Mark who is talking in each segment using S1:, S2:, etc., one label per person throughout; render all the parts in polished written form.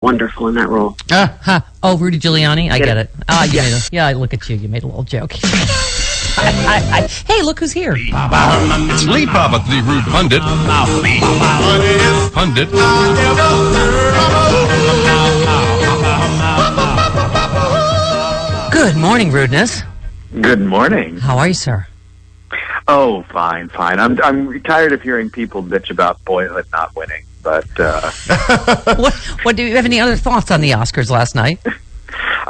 S1: wonderful in that role.
S2: Oh, Rudy Giuliani? I get it.
S1: Yeah.
S2: Look at you. You made a little joke. Hey, look who's here.
S3: It's Lee Bobbitt, the rude pundit.
S2: Good morning, rudeness.
S4: Good morning.
S2: How are you, sir?
S4: Oh, fine. I'm tired of hearing people bitch about Boyhood not winning, but
S2: What do you have any other thoughts on the Oscars last night?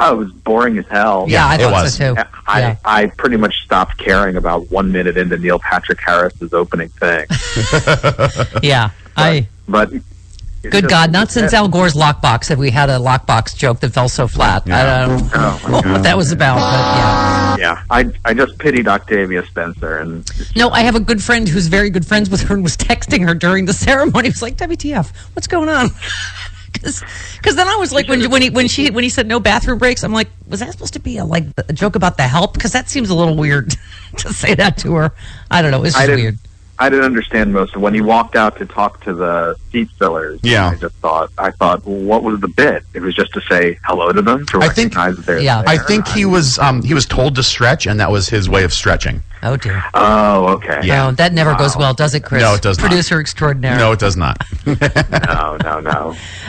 S4: it was boring as hell.
S2: Yeah, I thought
S5: was.
S2: so too.
S4: I pretty much stopped caring about 1 minute into Neil Patrick Harris's opening thing. But
S2: Good God, not since Al Gore's lockbox have we had a lockbox joke that fell so flat. I don't know what that was about, but
S4: yeah. I just pitied Octavia Spencer. And
S2: no, I have a good friend who's very good friends with her and was texting her during the ceremony. He was like, WTF, what's going on? Because then I was like, when he said no bathroom breaks, I'm like, was that supposed to be a joke about the help? Because that seems a little weird to say that to her. I don't know. It's just weird.
S4: I didn't understand most of when he walked out to talk to the seat fillers.
S5: Yeah.
S4: I thought, well, what was the bit? It was just to say hello to them, to recognize that they're there.
S5: I think he was told to stretch, and that was his way of stretching.
S2: Oh, dear.
S4: Oh, okay.
S2: Yeah. No, that never goes well, does it, Chris?
S5: No, it does not.
S2: Producer extraordinaire.
S5: No, it does not.
S4: No.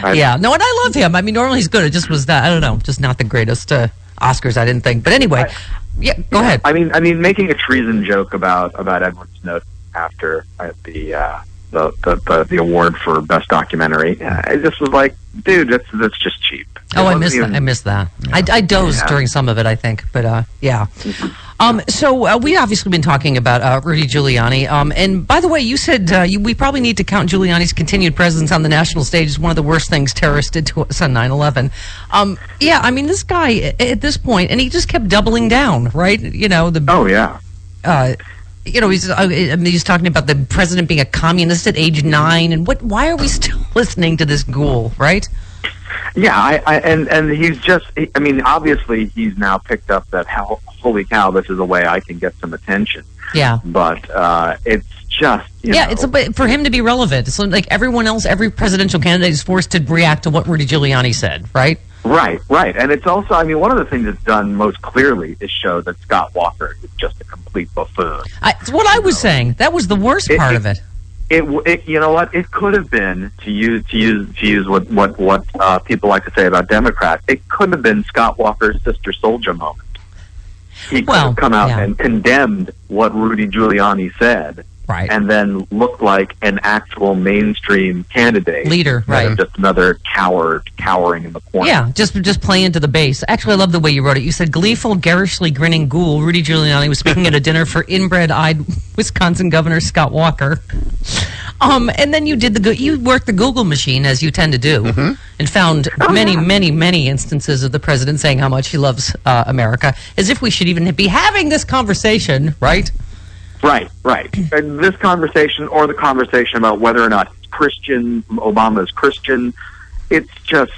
S2: And I love him. I mean, normally he's good. It just was that, I don't know, just not the greatest Oscars, I didn't think. But anyway, go ahead.
S4: I mean, making a treason joke about Edward Snowden after the award for best documentary, it just was like, dude, that's just cheap.
S2: I missed that. Yeah. I dozed during some of it, I think, but yeah. So we obviously been talking about Rudy Giuliani. And by the way, you said we probably need to count Giuliani's continued presence on the national stage as one of the worst things terrorists did to us on 9/11. I mean, this guy at this point, and he just kept doubling down, right? He's talking about the president being a communist at age 9, and why are we still listening to this ghoul, right?
S4: Yeah, and he's just, obviously he's now picked up that, holy cow, this is a way I can get some attention. Yeah. But it's just,
S2: it's for him to be relevant. It's like everyone else, every presidential candidate is forced to react to what Rudy Giuliani said, right?
S4: Right. And it's also, one of the things that's done most clearly is show that Scott Walker is just a complete buffoon.
S2: It's what I was saying. That was the worst part of it.
S4: You know what? It could have been, to use what people like to say about Democrats, it could have been Scott Walker's Sister Souljah moment. He could have come out and condemned what Rudy Giuliani said.
S2: Right.
S4: And then looked like an actual mainstream candidate.
S2: Leader, right.
S4: Just another coward cowering in the corner.
S2: Yeah, just play into the base. Actually, I love the way you wrote it. You said, gleeful, garishly grinning ghoul, Rudy Giuliani was speaking at a dinner for inbred-eyed Wisconsin Governor Scott Walker. And then you worked the Google machine, as you tend to do, and found many instances of the president saying how much he loves America, as if we should even be having this conversation, right?
S4: Right. And this conversation, or the conversation about whether or not Obama is Christian, it's just,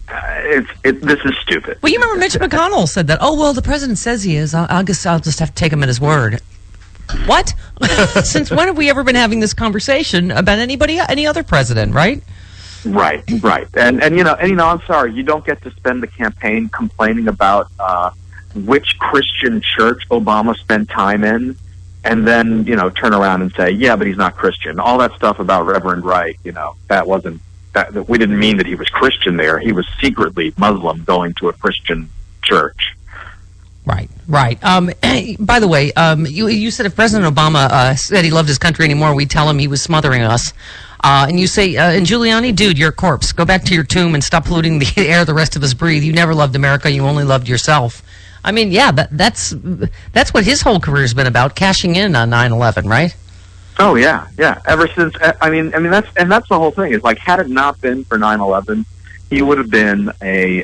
S4: this is stupid.
S2: Well, you remember Mitch McConnell said that, the president says he is, I guess I'll just have to take him at his word. What? Since when have we ever been having this conversation about any other president, right?
S4: Right. And I'm sorry, you don't get to spend the campaign complaining about which Christian church Obama spent time in, and then, turn around and say, yeah, but he's not Christian. All that stuff about Reverend Wright, that we didn't mean that he was Christian there. He was secretly Muslim going to a Christian church.
S2: Right. By the way, you said if President Obama said he loved his country anymore, we'd tell him he was smothering us. And you say, and Giuliani, dude, you're a corpse. Go back to your tomb and stop polluting the air the rest of us breathe. You never loved America. You only loved yourself. That's what his whole career has been about, cashing in on 9/11, right?
S4: Oh yeah. Ever since, that's the whole thing. It's like, had it not been for 9/11, he would have been he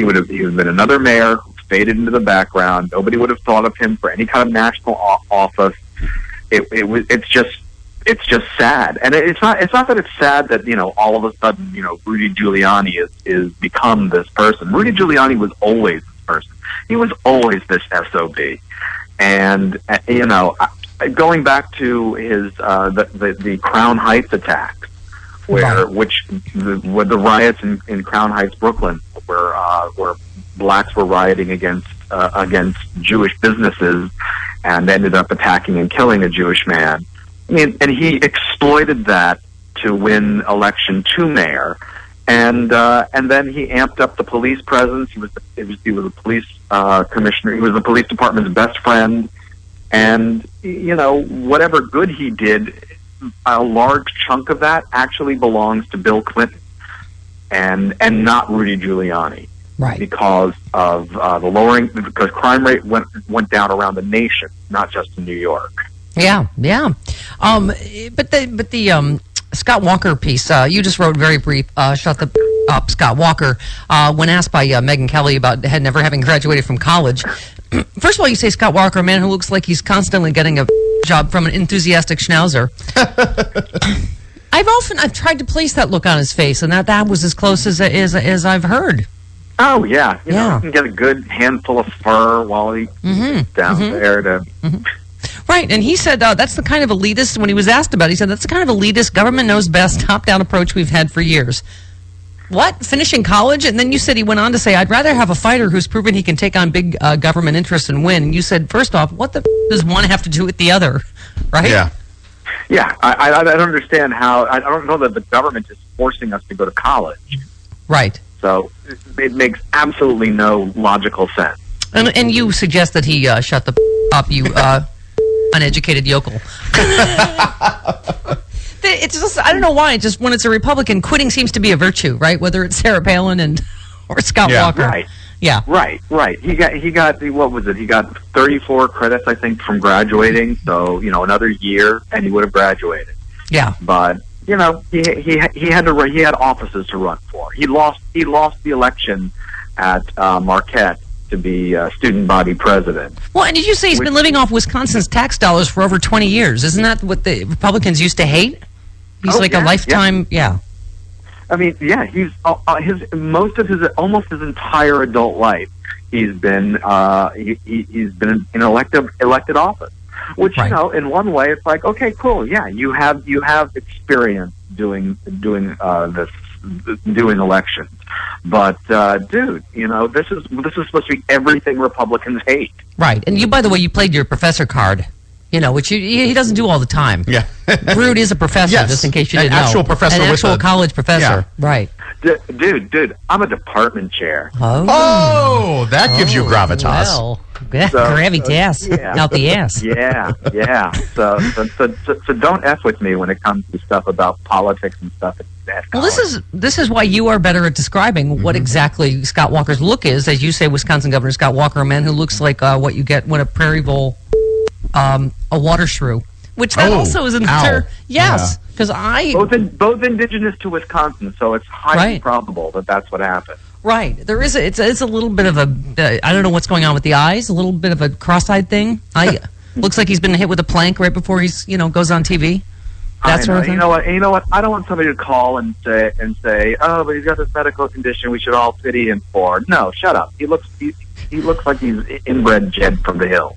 S4: would have been another mayor who faded into the background. Nobody would have thought of him for any kind of national office. It's just sad, and it's not that it's sad that all of a sudden Rudy Giuliani is become this person. Rudy Giuliani was always this person. He was always this SOB, and going back to his the Crown Heights attacks, where the riots in Crown Heights, Brooklyn, where blacks were rioting against Jewish businesses and ended up attacking and killing a Jewish man. I mean, and he exploited that to win election to mayor, and then he amped up the police presence. He was the police commissioner. He was the police department's best friend, and whatever good he did, a large chunk of that actually belongs to Bill Clinton, and not Rudy Giuliani.
S2: Right.
S4: Because of the lowering, because crime rate went down around the nation, not just in New York.
S2: Yeah. But the Scott Walker piece, you just wrote very brief. Shut the up, Scott Walker. When asked by Megyn Kelly about never having graduated from college, first of all, you say Scott Walker, a man who looks like he's constantly getting a job from an enthusiastic schnauzer. I've tried to place that look on his face, and that was as close as I've heard.
S4: Oh yeah, you can get a good handful of fur while he's down there to.
S2: Right, and he said that's the kind of elitist, when he was asked about it, he said that's the kind of elitist, government knows best, top-down approach we've had for years. What? Finishing college? And then you said he went on to say, I'd rather have a fighter who's proven he can take on big government interests and win. And you said, first off, what the does one have to do with the other? Right?
S5: Yeah.
S4: Yeah, I don't understand how, I don't know that the government is forcing us to go to college.
S2: Right.
S4: So it makes absolutely no logical sense.
S2: And you suggest that he shut the up, you uneducated yokel. It's just, I don't know why. Just when it's a Republican, quitting seems to be a virtue, right? Whether it's Sarah Palin or Scott Walker.
S4: Right.
S2: Yeah.
S4: Right. He got what was it? He got 34 credits, I think, from graduating. So, another year and he would have graduated.
S2: Yeah.
S4: But, he had offices to run for. He lost the election at Marquette to be student body president.
S2: Well, and did you say he's been living off Wisconsin's tax dollars for over 20 years? Isn't that what the Republicans used to hate? He's a lifetime, yeah.
S4: I mean, yeah, he's almost his entire adult life. He's been he's been in elected office, which
S2: right.
S4: In one way it's like, okay, cool, yeah, you have experience doing elections. But dude, this is supposed to be everything Republicans hate.
S2: Right. And you, by the way, you played your professor card, which he doesn't do all the time.
S5: Yeah.
S2: Rude is a professor,
S5: yes.
S2: just in case you didn't know.
S5: An actual professor.
S2: An actual college professor.
S5: Yeah.
S2: Right.
S4: Dude, I'm a department chair.
S5: Oh, that gives you gravitas.
S2: Well, gravitas out the ass.
S4: Yeah. So don't F with me when it comes to stuff about politics and stuff.
S2: Well, this is why you are better at describing what exactly Scott Walker's look is. As you say, Wisconsin Governor Scott Walker, a man who looks like what you get when a prairie vole, a water shrew, which that also is an yes, because
S4: both indigenous to Wisconsin, so it's highly probable that that's what happened.
S2: Right, there is it's a little bit of a I don't know what's going on with the eyes, a little bit of a cross-eyed thing. Looks like he's been hit with a plank right before he's goes on TV. That sort of thing. You know what? I don't want somebody to call and say, oh, but he's got this medical condition we should all pity him for. No, shut up. He looks like he's inbred Jed from the Hill.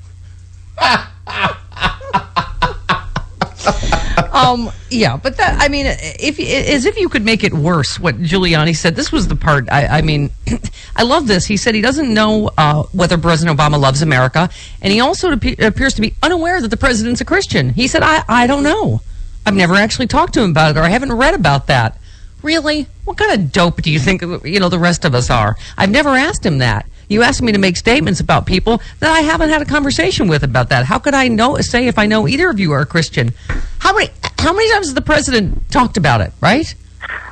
S2: Yeah, but that, I mean, as if you could make it worse, what Giuliani said, this was the part, I mean, I love this. He said he doesn't know whether President Obama loves America, and he also appears to be unaware that the president's a Christian. He said, I don't know. I've never actually talked to him about it, or I haven't read about that. Really? What kind of dope do you think, the rest of us are? I've never asked him that. You asked me to make statements about people that I haven't had a conversation with about that. How could I say if I know either of you are a Christian? How many times has the president talked about it, right?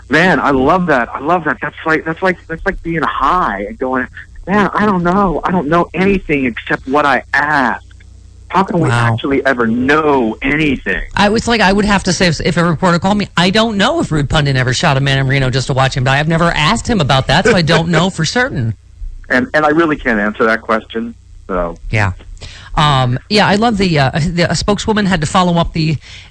S4: Man, I love that. That's like being high and going, man, I don't know anything except what I asked. How can we actually ever know anything?
S2: I would have to say, if a reporter called me, I don't know if Rude Pundit ever shot a man in Reno just to watch him die. I've never asked him about that, so I don't know for certain.
S4: And I really can't answer that question. So
S2: Yeah. I love the spokeswoman had to follow up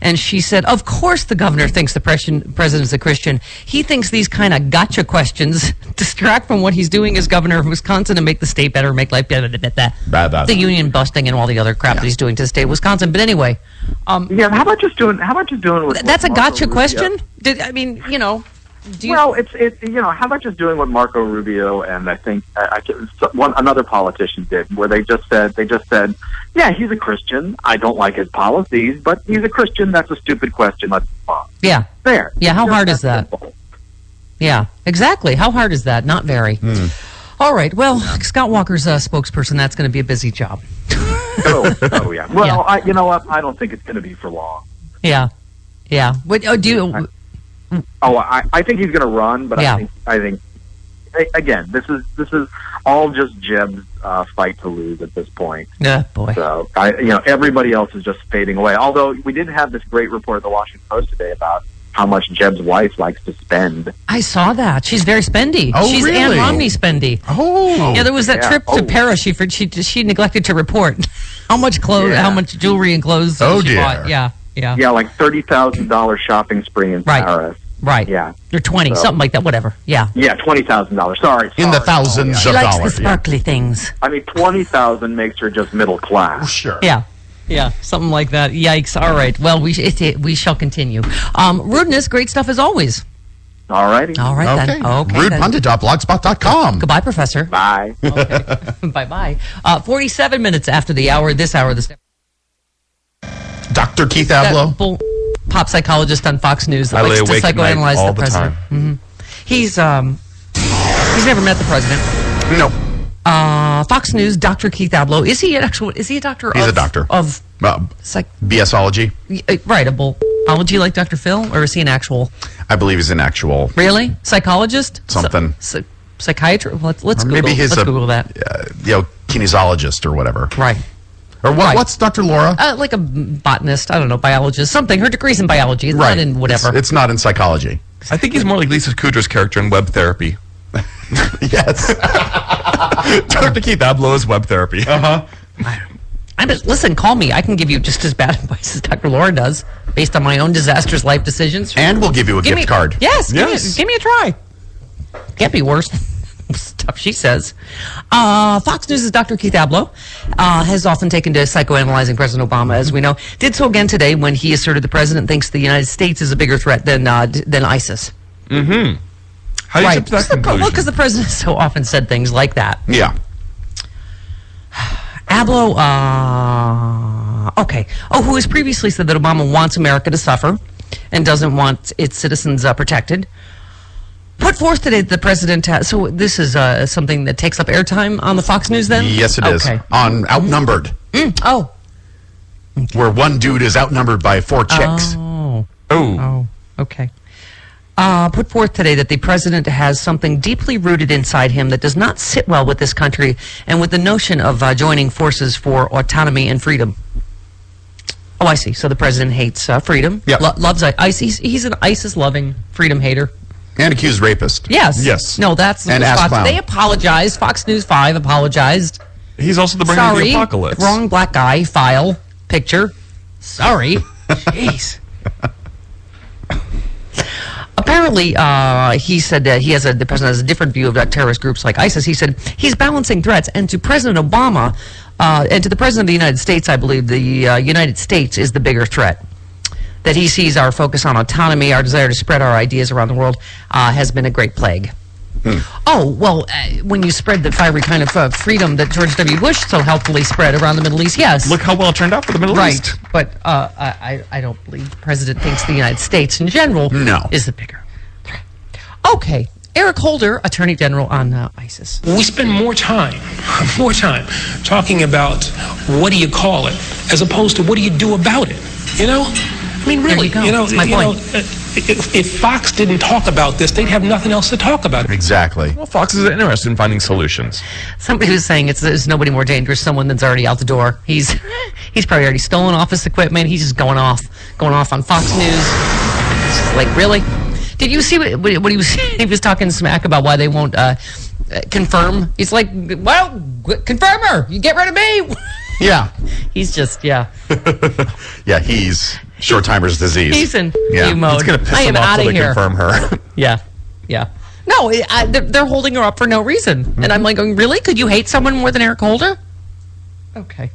S2: and she said, of course the governor thinks the president's a Christian. He thinks these kind of gotcha questions distract from what he's doing as governor of Wisconsin and make the state better, make life better, the union busting and all the other crap that he's doing to the state of Wisconsin. But anyway,
S4: yeah, how about just doing what
S2: that's a
S4: Marco
S2: gotcha
S4: Rubio?
S2: question?
S4: How about just doing what Marco Rubio and I think another politician did, where they just said, yeah, he's a Christian. I don't like his policies, but he's a Christian. That's a stupid question. Let's move on.
S2: Yeah.
S4: There.
S2: Yeah. How hard is that?
S4: Simple.
S2: Yeah. Exactly. How hard is that? Not very. All right. Well, Scott Walker's spokesperson. That's going to be a busy job.
S4: Oh yeah. Well,
S2: Yeah.
S4: you know what? I don't think it's going to be for long.
S2: Yeah. Yeah. What do you?
S4: I think he's going to run, but
S2: Yeah.
S4: I think again, this is all just Jeb's fight to lose at this point.
S2: Yeah, boy.
S4: So everybody else is just fading away. Although we did have this great report at the Washington Post today about how much Jeb's wife likes to spend.
S2: I saw that. She's very spendy.
S5: Oh,
S2: She's
S5: really?
S2: Ann Romney spendy.
S5: Oh.
S2: Yeah, there was that
S4: Yeah.
S2: trip to
S4: Oh.
S2: Paris. She neglected to report how much
S4: Yeah.
S2: how much jewelry and clothes
S5: Oh,
S2: she
S5: dear.
S2: bought. Yeah.
S4: Yeah, like $30,000 shopping spree in
S2: Right.
S4: Paris.
S2: Right.
S4: Yeah.
S2: Or 20,
S4: So-
S2: something like that, whatever. Yeah.
S4: Yeah, $20,000. Sorry.
S5: In the thousands
S2: She
S5: of
S2: likes
S5: dollars.
S2: the sparkly things.
S4: I mean, 20,000 makes her just middle class.
S5: Sure.
S2: Yeah. Yeah, something like that. Yikes. All right. Well, we shall continue. Rudeness, great stuff as always.
S4: All righty.
S2: All right,
S5: Okay.
S2: then. Okay. then.
S5: Rudepundit.blogspot.com.
S2: Goodbye, Professor.
S4: Bye.
S2: Bye-bye. 47 minutes after the hour,
S5: Dr. Keith Abloh.
S2: Pop psychologist on Fox News that
S3: I lay
S2: likes to
S3: awake at night
S2: psychoanalyze
S3: all
S2: the
S3: the
S2: president.
S3: time.
S2: He's never met the president.
S5: No.
S2: Fox News, Dr. Keith Abloh. Is he a doctor?
S5: He's a doctor.
S2: Of
S5: BSology.
S2: right, a biology like Dr. Phil, or is he an actual?
S5: I believe he's an actual.
S2: Really, psychologist?
S5: Something.
S2: Psychiatrist. Let's
S5: Or
S2: Google.
S5: maybe he's
S2: let's Google that.
S5: kinesiologist or whatever.
S2: Right.
S5: Or what?
S2: Right.
S5: What's Dr. Laura?
S2: Like a botanist, I don't know, biologist, something. Her degree's in biology. It's not in whatever.
S5: It's not in psychology.
S3: I think he's more like Lisa Kudrow's character in Web Therapy.
S5: Yes.
S3: Dr. Keith Abloh is Web Therapy.
S2: Listen, call me. I can give you just as bad advice as Dr. Laura does, based on my own disastrous life decisions.
S5: And we'll give you a gift card.
S2: Yes,
S3: Yes.
S2: give me a try. Can't be worse. Stuff she says. Fox News' Dr. Keith Abloh has often taken to psychoanalyzing President Obama, as we know. Did so again today when he asserted the president thinks the United States is a bigger threat than ISIS.
S3: How do you
S2: Right.
S3: jump to that conclusion?
S2: Because the president so often said things like that.
S5: Yeah.
S2: Abloh, okay. Who has previously said that Obama wants America to suffer and doesn't want its citizens protected. Put forth today that the president has, so this is something that takes up airtime on the Fox News then?
S5: Yes, it is.
S2: Okay.
S5: On Outnumbered,
S2: Oh.
S5: where one dude is outnumbered by 4 chicks.
S2: Oh, okay. Put forth today that the president has something deeply rooted inside him that does not sit well with this country and with the notion of joining forces for autonomy and freedom. Oh, I see. So the president hates freedom.
S5: Yep.
S2: Loves ISIS. He's an ISIS-loving freedom hater.
S5: And accused rapist.
S2: Yes.
S3: Yes.
S2: No, that's
S5: And ass
S2: Fox.
S5: clown.
S2: They apologized. Fox News 5 apologized.
S3: He's also the bringer of
S2: Sorry.
S3: the apocalypse.
S2: Wrong black guy. File. Picture. Sorry. Jeez. Apparently, he said that the president has a different view of terrorist groups like ISIS. He said he's balancing threats, and to President Obama and to the president of the United States, I believe the United States is the bigger threat. That he sees our focus on autonomy, our desire to spread our ideas around the world, has been a great plague. Oh, well, when you spread the fiery kind of freedom that George W. Bush so helpfully spread around the Middle East, yes.
S3: Look how well it turned out for the Middle
S2: Right,
S3: East.
S2: but I don't believe the president thinks the United States in general is the bigger threat. Okay, Eric Holder, Attorney General on ISIS.
S6: We spend more time talking about what do you call it, as opposed to what do you do about it. You know, I mean, really,
S2: There you go. That's my point.
S6: If Fox didn't talk about this, they'd have nothing else to talk about.
S5: Exactly.
S3: Well, Fox is interested in finding solutions.
S2: Somebody was saying it's nobody more dangerous, someone that's already out the door. He's probably already stolen office equipment. He's just going off on Fox News. It's like, really? Did you see what he was saying? He was talking smack about why they won't confirm. He's like, well, confirm her. You get rid of me.
S5: Yeah.
S2: He's just, yeah.
S5: Yeah, he's short-timer's disease.
S2: He's in
S5: Yeah.
S2: view mode.
S3: It's going to piss
S2: I am
S3: him off
S2: out
S3: till
S2: of
S3: they
S2: here.
S3: confirm her.
S2: Yeah, yeah. No, they're holding her up for no reason. And I'm like, going, really? Could you hate someone more than Eric Holder? Okay.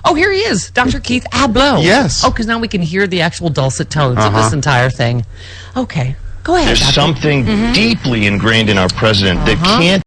S2: Oh, here he is, Dr. Keith Abloh.
S5: Yes.
S2: Oh, because now we can hear the actual dulcet tones of this entire thing. Okay. Go ahead,
S7: There's
S2: Doctor.
S7: something deeply ingrained in our president that can't